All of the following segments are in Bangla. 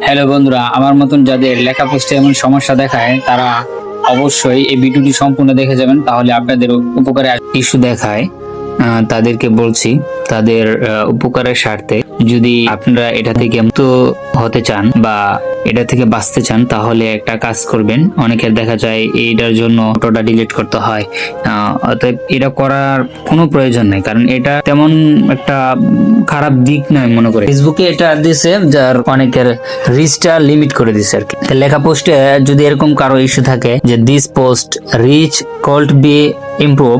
হ্যালো বন্ধুরা, আমার মতন যাদের লেখা পোস্টে এমন সমস্যা দেখায় তারা অবশ্যই এই ভিডিওটি সম্পূর্ণ দেখে যাবেন, তাহলে আপনাদের উপকারে ইস্যু দেখায় তাদেরকে বলছি তাদের উপকারের স্বার্থে যদি আপনারা এটা থেকে মুক্ত হতে চান বা এটা থেকে বাঁচতে চান তাহলে একটা কাজ করবেন। অনেকের দেখা যায় এইটার জন্য ফটোটা ডিলিট করতে হয়, অতএব এটা করার কোনো প্রয়োজন নেই, কারণ এটা তেমন একটা খারাপ দিক নয় মনে করে। ফেসবুকে এটা দিছে যার অনেকের রিচটা লিমিট করে দিছে আর কি। লেখা পোস্টে যদি এরকম কারো ইস্যু থাকে যে this post reach could be improve,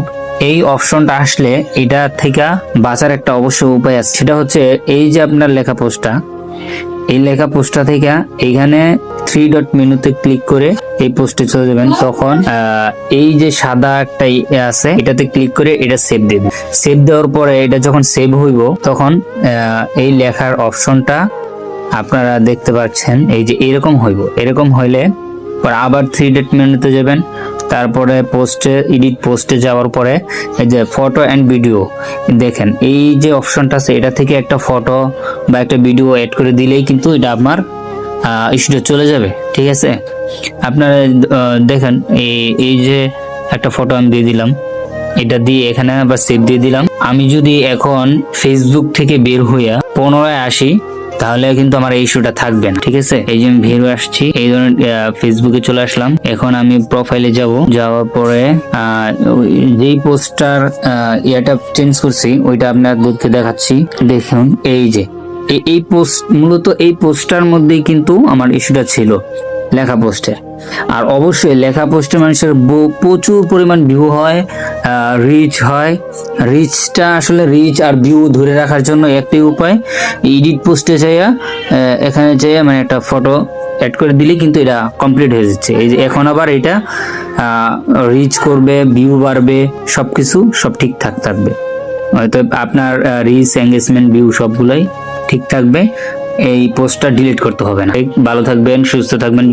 এই অপশনটা আসলে এটা থেকে বাঁচার একটা অবশ্য উপায় আছে। সেটা হচ্ছে এই যে আপনার লেখা পোস্টটা, এই লেখা পোস্টটা থেকে এইখানে 3 ডট মেনুতে ক্লিক করে এই পোস্টে চলে যাবেন। তখন এই যে সাদা একটা আছে এটাতে ক্লিক করে এটা সেভ দিয়ে দিন। সেভ দেওয়ার পরে এটা যখন সেভ হইব তখন এই লেখার অপশনটা আপনারা দেখতে পাচ্ছেন এই যে এরকম হইব। এরকম হইলে পরে আবার 3 ডট মেনুতে যাবেন, তারপরে পোস্টে এডিট পোস্টে যাওয়ার পরে এই যে ফটো এন্ড ভিডিও দেখেন এই যে অপশনটা আছে, এটা থেকে একটা ফটো বা একটা ভিডিও এড করে দিলেই কিন্তু এটা আপনার ইস্যুটা চলে যাবে। ঠিক আছে, আপনারা দেখেন এই যে একটা ফটো আমি দিয়ে দিলাম, এটা দিয়ে এখানে আবার সেভ দিয়ে দিলাম। আমি যদি এখন ফেসবুক থেকে বের হইয়া পুনরায় আসি তাহলে কিন্তু আমার এই ইস্যুটা থাকবে না। ঠিক আছে, এই যে আমি বের হয়ে আসছি, এই ধরনের ফেসবুকে চলে আসলাম। এখন আমি প্রোফাইলে যাওয়ার পরে যেই পোস্টার এটা চেঞ্জ করছি ওইটা আপনাদেরকে দেখাচ্ছি। দেখুন এই যে এই পোস্ট, মূলত এই পোস্টার মধ্যেই কিন্তু আমার ইস্যুটা ছিল লেখা পোস্টের। আর অবশ্যই লেখা পোস্টে মানুষের প্রচুর পরিমাণ ভিউ হয়, রিচ হয়। রিচটা আসলে রিচ আর ভিউ ধরে রাখার জন্য একটাই উপায়, এডিট পোস্টে যাইয়া এখানে যাইয়া মানে একটা ফটো অ্যাড করে দিলে কিন্তু এটা কমপ্লিট হয়ে যাচ্ছে। এই যে এখন আবার এটা রিচ করবে, ভিউ বাড়বে, সবকিছু সব ঠিকঠাক থাকবে। হয়তো আপনার রিচ, এঙ্গেজমেন্ট, ভিউ সবগুলোই ঠিক থাকবে। এই পোস্টটা ডিলিট করতে হবে না। ভালো থাকবেন, সুস্থ থাকবেন।